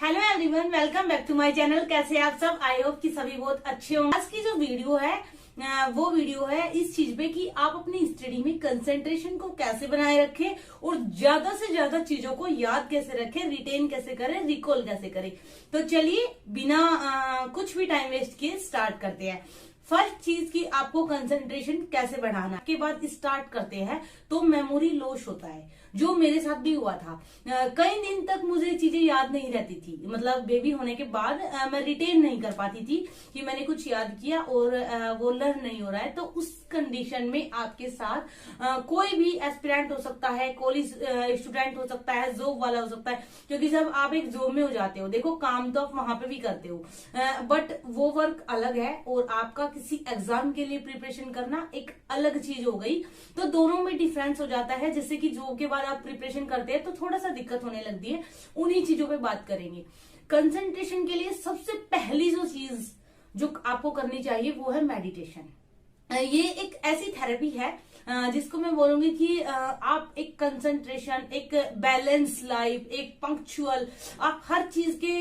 Hello everyone, welcome back to my channel. कैसे आप सब? आई होप कि सभी बहुत अच्छे होंगे। आज की जो वीडियो है वो वीडियो है इस चीज पे कि आप अपनी स्टडी में कंसंट्रेशन को कैसे बनाए रखें और ज्यादा से ज्यादा चीजों को याद कैसे रखें, रिटेन कैसे करें, रिकॉल कैसे करें। तो चलिए बिना कुछ भी टाइम वेस्ट किए स्टार्ट करते हैं। फर्स्ट चीज की आपको कंसंट्रेशन कैसे बढ़ाना के बाद स्टार्ट करते हैं तो मेमोरी लॉस होता है, जो मेरे साथ भी हुआ था। कई दिन तक मुझे चीजें याद नहीं रहती थी, मतलब बेबी होने के बाद मैं रिटेन नहीं कर पाती थी कि मैंने कुछ याद किया और वो लर्न नहीं हो रहा है। तो उस कंडीशन में आपके साथ कोई भी एस्पिरेंट हो सकता है, कॉलेज स्टूडेंट हो सकता है, जॉब वाला हो सकता है। क्योंकि जब आप एक जॉब में हो जाते हो, देखो काम तो आप वहां पे भी करते हो, बट वो वर्क अलग है और आपका किसी एग्जाम के लिए प्रिपरेशन करना एक अलग चीज हो गई। तो दोनों में डिफरेंस हो जाता है। जैसे कि जॉब के बाद आप प्रिपरेशन करते हैं तो थोड़ा सा दिक्कत होने लगती है, उन्हीं चीजों पे बात करेंगे। कंसंट्रेशन के लिए सबसे पहली जो चीज जो आपको करनी चाहिए वो है मेडिटेशन। ये एक ऐसी थेरेपी है जिसको मैं बोलूंगी कि आप एक कंसंट्रेशन, एक बैलेंस लाइफ, एक पंक्चुअल, आप हर चीज के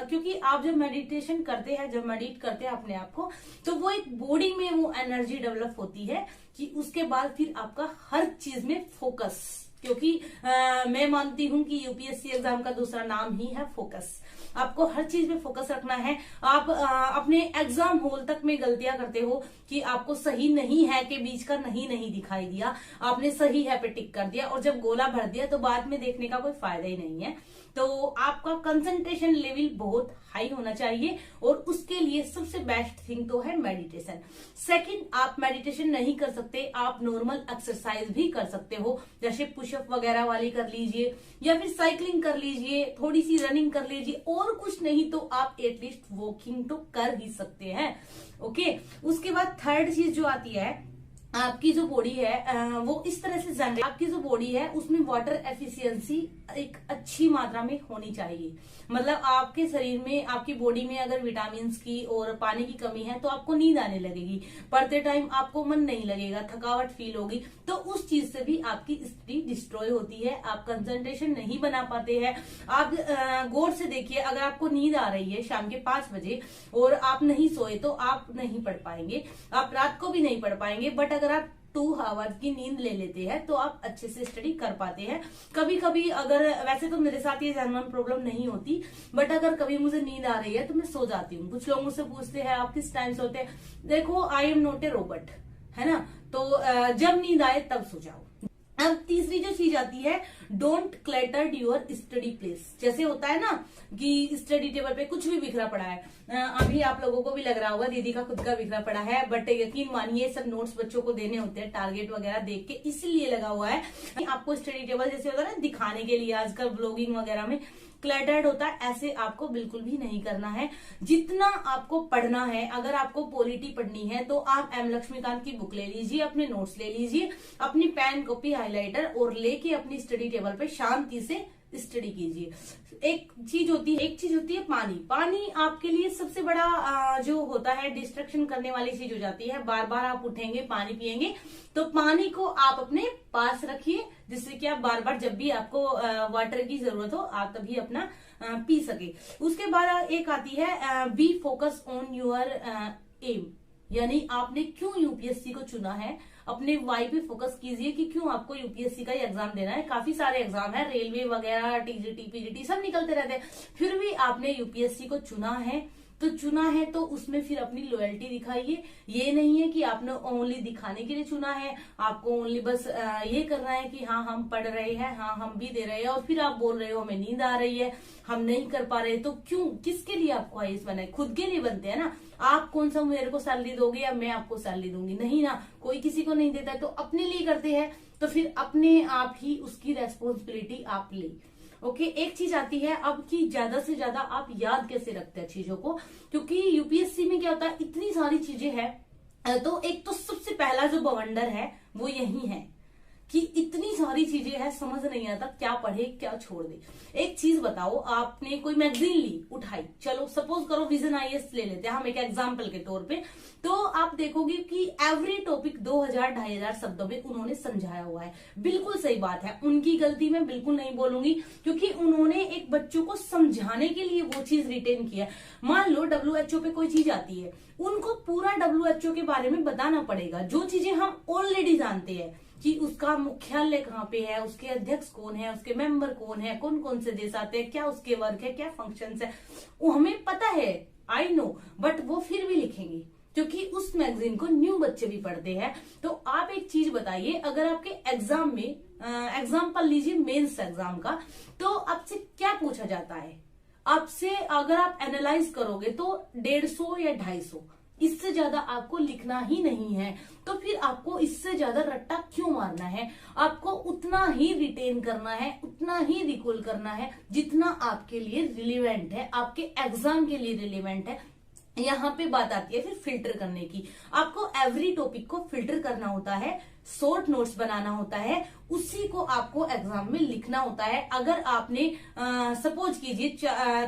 क्योंकि आप जब मेडिटेशन करते हैं, जब मेडिट करते हैं अपने आप को, तो वो एक बॉडी में वो एनर्जी डेवलप होती है कि उसके बाद फिर आपका हर चीज में फोकस, क्योंकि मैं मानती हूं कि यूपीएससी एग्जाम का दूसरा नाम ही है फोकस। आपको हर चीज में फोकस रखना है। आप अपने एग्जाम हॉल तक में गलतियां करते हो कि आपको सही नहीं है के बीच का नहीं दिखाई दिया, आपने सही है पे टिक कर दिया और जब गोला भर दिया तो बाद में देखने का कोई फायदा ही नहीं है। तो आपका कंसंट्रेशन लेवल बहुत हाई होना चाहिए और उसके लिए सबसे बेस्ट थिंग तो है मेडिटेशन। सेकंड, आप मेडिटेशन नहीं कर सकते, आप नॉर्मल एक्सरसाइज भी कर सकते हो, जैसे पुशअप वगैरह वाली कर लीजिए या फिर साइकिलिंग कर लीजिए, थोड़ी सी रनिंग कर लीजिए, और कुछ नहीं तो आप एटलीस्ट वॉकिंग तो कर ही सकते हैं। ओके, उसके बाद थर्ड चीज जो आती है, आपकी जो बॉडी है वो इस तरह से जनरेट, आपकी जो बॉडी है उसमें वाटर एफिशिएंसी एक अच्छी मात्रा में होनी चाहिए। मतलब आपके शरीर में, आपकी बॉडी में अगर विटामिन की और पानी की कमी है तो आपको नींद आने लगेगी, पढ़ते टाइम आपको मन नहीं लगेगा, थकावट फील होगी। तो उस चीज से भी आपकी स्टडी डिस्ट्रॉय होती है, आप कंसंट्रेशन नहीं बना पाते हैं। आप गौर से देखिए, अगर आपको नींद आ रही है शाम के 5 बजे और आप नहीं सोए तो आप नहीं पढ़ पाएंगे, आप रात को भी नहीं पढ़ पाएंगे। बट अगर आप 2 आवर्स की नींद ले लेते हैं तो आप अच्छे से स्टडी कर पाते हैं। कभी कभी अगर, वैसे तो मेरे साथ ये जनरल प्रॉब्लम नहीं होती, बट अगर कभी मुझे नींद आ रही है तो मैं सो जाती हूँ। कुछ लोग मुझसे पूछते हैं आप किस टाइम सोते हैं? देखो, I am not a robot, है ना। तो जब नींद आए तब सो जाओ। अब तीसरी जो चीज आती है, don't clutter your study place. जैसे होता है ना कि स्टडी टेबल पे कुछ भी बिखरा पड़ा है, अभी आप लोगों को भी लग रहा होगा दीदी का खुद का बिखरा पड़ा है, बट यकीन मानिए सब नोट्स बच्चों को देने होते हैं टारगेट वगैरह देख के, इसलिए लगा हुआ है कि आपको स्टडी टेबल जैसे होता है ना दिखाने के लिए, आजकल ब्लॉगिंग वगैरह में क्लटर्ड होता है, ऐसे आपको बिल्कुल भी नहीं करना है। जितना आपको पढ़ना है, अगर आपको पॉलिटी पढ़नी है तो आप एम लक्ष्मीकांत की बुक ले लीजिए, अपने नोट्स ले लीजिए, अपनी पेन कॉपी हाइलाइटर और लेके अपनी स्टडी टेबल पे शांति से स्टडी कीजिए। एक चीज होती है पानी। पानी आपके लिए सबसे बड़ा जो होता है डिस्ट्रक्शन करने वाली चीज हो जाती है। बार बार आप उठेंगे, पानी पिएंगे, तो पानी को आप अपने पास रखिए, जिससे कि आप बार बार जब भी आपको वाटर की जरूरत हो आप तभी अपना पी सके। उसके बाद एक आती है be focus on your aim, यानी आपने क्यों यूपीएससी को चुना है, अपने वाई पे फोकस कीजिए कि क्यों आपको यूपीएससी का एग्जाम देना है। काफी सारे एग्जाम है, रेलवे वगैरह, टीजीटी, पीजीटी सब निकलते रहते हैं, फिर भी आपने यूपीएससी को चुना है तो उसमें फिर अपनी लॉयल्टी दिखाइए। ये नहीं है कि आपने ओनली दिखाने के लिए चुना है, आपको ओनली बस ये करना है कि हाँ हम पढ़ रहे हैं, हाँ हम भी दे रहे हैं, और फिर आप बोल रहे हो हमें नींद आ रही है, हम नहीं कर पा रहे। तो क्यों, किसके लिए आपको आईएएस बना है? खुद के लिए बनते हैं ना। आप कौन सा मेरे को सैलरी दोगे या मैं आपको सैलरी दूंगी? नहीं ना, कोई किसी को नहीं देता है, तो अपने लिए करते हैं, तो फिर अपने आप ही उसकी रेस्पॉन्सिबिलिटी आप ले। ओके, एक चीज आती है अब कि ज्यादा से ज्यादा आप याद कैसे रखते हैं चीजों को, क्योंकि यूपीएससी में क्या होता है, इतनी सारी चीजें हैं। तो एक तो सबसे पहला जो बवंडर है वो यही है कि इतनी सारी चीजें हैं, समझ नहीं आता क्या पढ़े क्या छोड़ दे। एक चीज बताओ, आपने कोई मैगजीन ली, उठाई, चलो सपोज करो विजन आईएएस ले लेते हैं हम एक एग्जांपल के तौर पे, तो आप देखोगे कि एवरी टॉपिक 2000-2500 शब्दों में उन्होंने समझाया हुआ है। बिल्कुल सही बात है, उनकी गलती मैं बिल्कुल नहीं बोलूंगी, क्योंकि उन्होंने एक बच्चों को समझाने के लिए वो चीज रिटेन किया है। मान लो WHO पे कोई चीज आती है, उनको पूरा WHO के बारे में बताना पड़ेगा, जो चीजें हम ऑलरेडी जानते हैं कि उसका मुख्यालय कहाँ पे है, उसके अध्यक्ष कौन है, उसके मेंबर कौन है, कौन कौन से देश आते हैं, क्या उसके वर्क है, क्या फंक्शंस है, वो हमें पता है, आई नो, बट वो फिर भी लिखेंगे क्योंकि उस मैगजीन को न्यू बच्चे भी पढ़ते हैं। तो आप एक चीज बताइए, अगर आपके एग्जाम में एग्जाम्पल लीजिए मेंस एग्जाम का, तो आपसे क्या पूछा जाता है, आपसे अगर आप एनालाइज करोगे तो 150 या 250, इससे ज्यादा आपको लिखना ही नहीं है। तो फिर आपको इससे ज्यादा रट्टा क्यों मारना है? आपको उतना ही रिटेन करना है, उतना ही रिकॉल करना है जितना आपके लिए रिलेवेंट है, आपके एग्जाम के लिए रिलेवेंट है। यहाँ पे बात आती है फिर फिल्टर करने की। आपको एवरी टॉपिक को फिल्टर करना होता है, शॉर्ट नोट्स बनाना होता है, उसी को आपको एग्जाम में लिखना होता है। अगर आपने सपोज कीजिए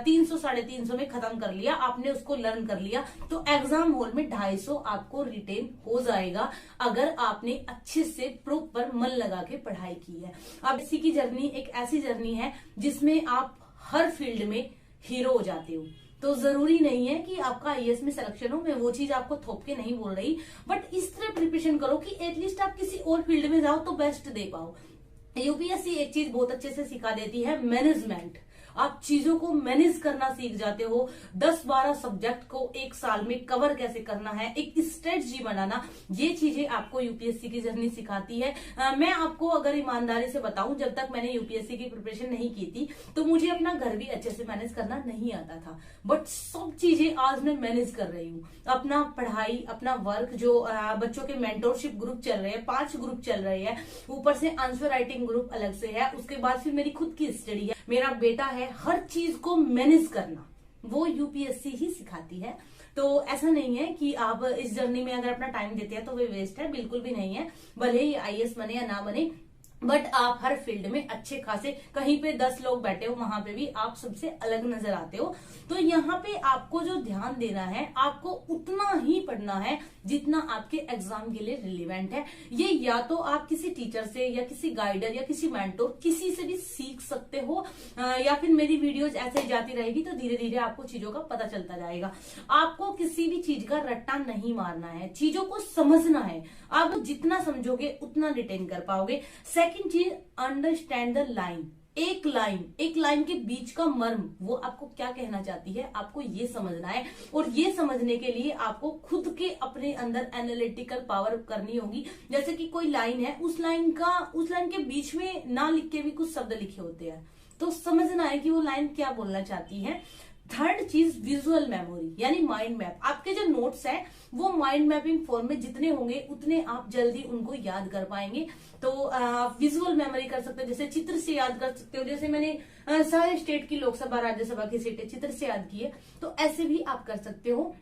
300-350 में खत्म कर लिया, आपने उसको लर्न कर लिया, तो एग्जाम हॉल में 250 आपको रिटेन हो जाएगा, अगर आपने अच्छे से प्रॉपर मन लगा के पढ़ाई की है। अब इसी की जर्नी एक ऐसी जर्नी है जिसमें आप हर फील्ड में हीरो हो जाते हो। तो जरूरी नहीं है कि आपका आईएएस में सिलेक्शन हो, मैं वो चीज आपको थोप के नहीं बोल रही, बट इस तरह प्रिपरेशन करो कि एटलीस्ट आप किसी और फील्ड में जाओ तो बेस्ट दे पाओ। यूपीएससी एक चीज बहुत अच्छे से सिखा देती है, मैनेजमेंट। आप चीजों को मैनेज करना सीख जाते हो, 10-12 सब्जेक्ट को एक साल में कवर कैसे करना है, एक स्ट्रेटजी बनाना, ये चीजें आपको यूपीएससी की जर्नी सिखाती है। मैं आपको अगर ईमानदारी से बताऊं, जब तक मैंने यूपीएससी की प्रिपरेशन नहीं की थी तो मुझे अपना घर भी अच्छे से मैनेज करना नहीं आता था, बट सब चीजें आज मैं मैनेज कर रही हूँ। अपना पढ़ाई, अपना वर्क, जो बच्चों के मेंटोरशिप ग्रुप चल रहे हैं, 5 ग्रुप चल रहे हैं, ऊपर से आंसर राइटिंग ग्रुप अलग से है, उसके बाद फिर मेरी खुद की स्टडी है, मेरा बेटा है, हर चीज को मैनेज करना वो यूपीएससी ही सिखाती है। तो ऐसा नहीं है कि आप इस जर्नी में अगर अपना टाइम देते हैं तो वे वेस्ट है, बिल्कुल भी नहीं है। भले ही आईएएस बने या ना बने, बट आप हर फील्ड में अच्छे खासे, कहीं पे 10 लोग बैठे हो वहां पे भी आप सबसे अलग नजर आते हो। तो यहाँ पे आपको जो ध्यान देना है, आपको उतना ही पढ़ना है जितना आपके एग्जाम के लिए रिलेवेंट है। ये या तो आप किसी टीचर से या किसी गाइडर या किसी मेंटोर, किसी से भी सीख सकते हो, या फिर मेरी वीडियोज ऐसे ही जाती रहेगी तो धीरे धीरे आपको चीजों का पता चलता जाएगा। आपको किसी भी चीज का रट्टा नहीं मारना है, चीजों को समझना है। आप जितना समझोगे उतना रिटेन कर पाओगे। सेकंड चीज, अंडरस्टैंड द लाइन। एक लाइन के बीच का मर्म, वो आपको क्या कहना चाहती है, आपको ये समझना है। और ये समझने के लिए आपको खुद के अपने अंदर एनालिटिकल पावर करनी होगी। जैसे कि कोई लाइन है, उस लाइन के बीच में ना लिख के भी कुछ शब्द लिखे होते हैं, तो समझना है कि वो लाइन क्या बोलना चाहती है। थर्ड चीज, विजुअल मेमोरी यानी माइंड मैप। आपके जो नोट्स हैं वो माइंड मैपिंग फॉर्म में जितने होंगे उतने आप जल्दी उनको याद कर पाएंगे। तो विजुअल मेमोरी कर सकते हो, जैसे चित्र से याद कर सकते हो। जैसे मैंने सारे स्टेट की लोकसभा राज्यसभा की सीटें चित्र से याद की है, तो ऐसे भी आप कर सकते हो।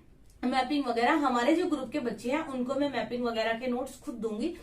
मैपिंग वगैरह, हमारे जो ग्रुप के बच्चे हैं उनको मैं मैपिंग वगैरह के नोट्स खुद दूंगी।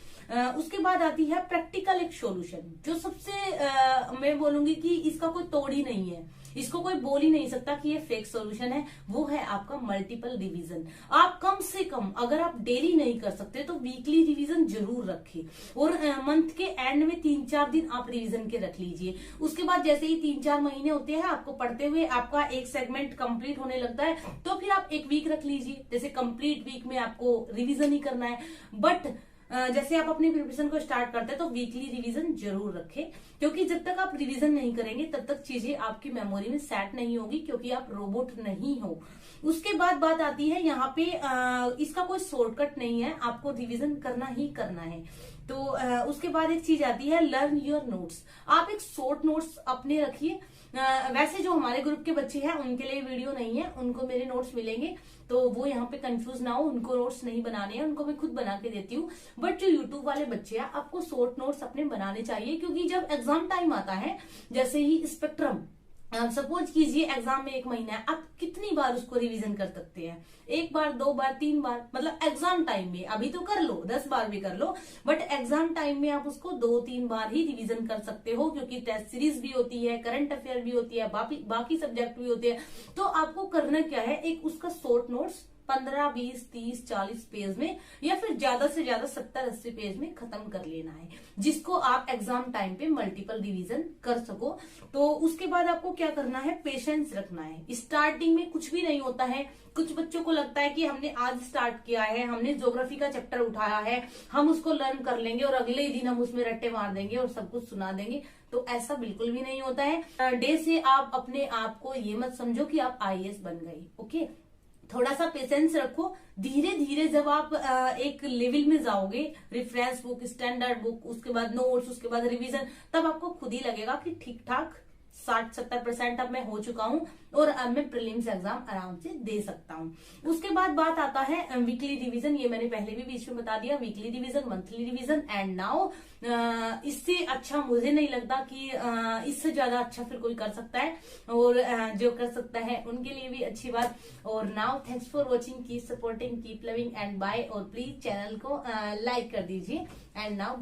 उसके बाद आती है प्रैक्टिकल एक सॉल्यूशन, जो सबसे मैं बोलूंगी कि इसका कोई तोड़ ही नहीं है, इसको कोई बोल ही नहीं सकता कि ये फेक सॉल्यूशन है। वो है आपका मल्टीपल रिवीजन। आप कम से कम, अगर आप डेली नहीं कर सकते तो वीकली रिवीजन जरूर रखें, और मंथ के एंड में 3-4 दिन आप रिवीजन के रख लीजिए। उसके बाद जैसे ही 3-4 महीने होते हैं आपको पढ़ते हुए, आपका एक सेगमेंट कंप्लीट होने लगता है, तो फिर आप एक वीक रख लीजिए। जैसे कंप्लीट वीक में आपको रिवीजन ही करना है, बट जैसे आप अपनी प्रिपरेशन को स्टार्ट करते हैं तो वीकली रिवीजन जरूर रखें, क्योंकि जब तक आप रिवीजन नहीं करेंगे तब तक चीजें आपकी मेमोरी में सेट नहीं होगी, क्योंकि आप रोबोट नहीं हो। उसके बाद बात आती है यहाँ पे, इसका कोई शॉर्टकट नहीं है, आपको रिवीजन करना ही करना है। तो उसके बाद एक चीज आती है, लर्न योर नोट्स। आप एक शॉर्ट नोट्स अपने रखिए। वैसे जो हमारे ग्रुप के बच्चे हैं उनके लिए वीडियो नहीं है, उनको मेरे नोट्स मिलेंगे, तो वो यहाँ पे कंफ्यूज ना हो, उनको नोट्स नहीं बनाने हैं, उनको मैं खुद बना के देती हूँ। बट जो यूट्यूब वाले बच्चे हैं, आपको शॉर्ट नोट्स अपने बनाने चाहिए, क्योंकि जब एग्जाम टाइम आता है, जैसे ही स्पेक्ट्रम सपोज कीजिए एग्जाम में 1 महीना है, आप कितनी बार उसको रिवीजन कर सकते हैं? 1 बार, 2 बार, 3 बार, मतलब एग्जाम टाइम में। अभी तो कर लो, 10 बार भी कर लो, बट एग्जाम टाइम में आप उसको 2-3 बार ही रिवीजन कर सकते हो, क्योंकि टेस्ट सीरीज भी होती है, करंट अफेयर भी होती है, बाकी सब्जेक्ट भी होते हैं। तो आपको करना क्या है, एक उसका शॉर्ट नोट्स 15, 20, 30, 40 पेज में, या फिर ज्यादा से ज्यादा 70-80 पेज में खत्म कर लेना है, जिसको आप एग्जाम टाइम पे मल्टीपल रिवीजन कर सको। तो उसके बाद आपको क्या करना है, पेशेंस रखना है। स्टार्टिंग में कुछ भी नहीं होता है। कुछ बच्चों को लगता है कि हमने आज स्टार्ट किया है, हमने ज्योग्राफी का चैप्टर उठाया है, हम उसको लर्न कर लेंगे और अगले ही दिन हम उसमें रट्टे मार देंगे और सब कुछ सुना देंगे। तो ऐसा बिल्कुल भी नहीं होता है। डे से आप अपने आप को ये मत समझो कि आप IAS बन गई। ओके, थोड़ा सा पेशेंस रखो। धीरे धीरे जब आप एक लेवल में जाओगे, रेफरेंस बुक, स्टैंडर्ड बुक, उसके बाद नोट्स, उसके बाद रिवीजन, तब आपको खुद ही लगेगा कि ठीक ठाक 60-70% अब मैं हो चुका हूं और अब मैं प्रीलिम्स एग्जाम आराम से दे सकता हूं। उसके बाद बात आता है वीकली रिवीजन। ये मैंने पहले भी बीच में बता दिया, weekly revision, monthly revision and now इससे अच्छा मुझे नहीं लगता कि इससे ज्यादा अच्छा फिर कोई कर सकता है, और जो कर सकता है उनके लिए भी अच्छी बात। और now thanks for watching, keep supporting, keep loving and bye. और प्लीज चैनल को लाइक कर दीजिए। And now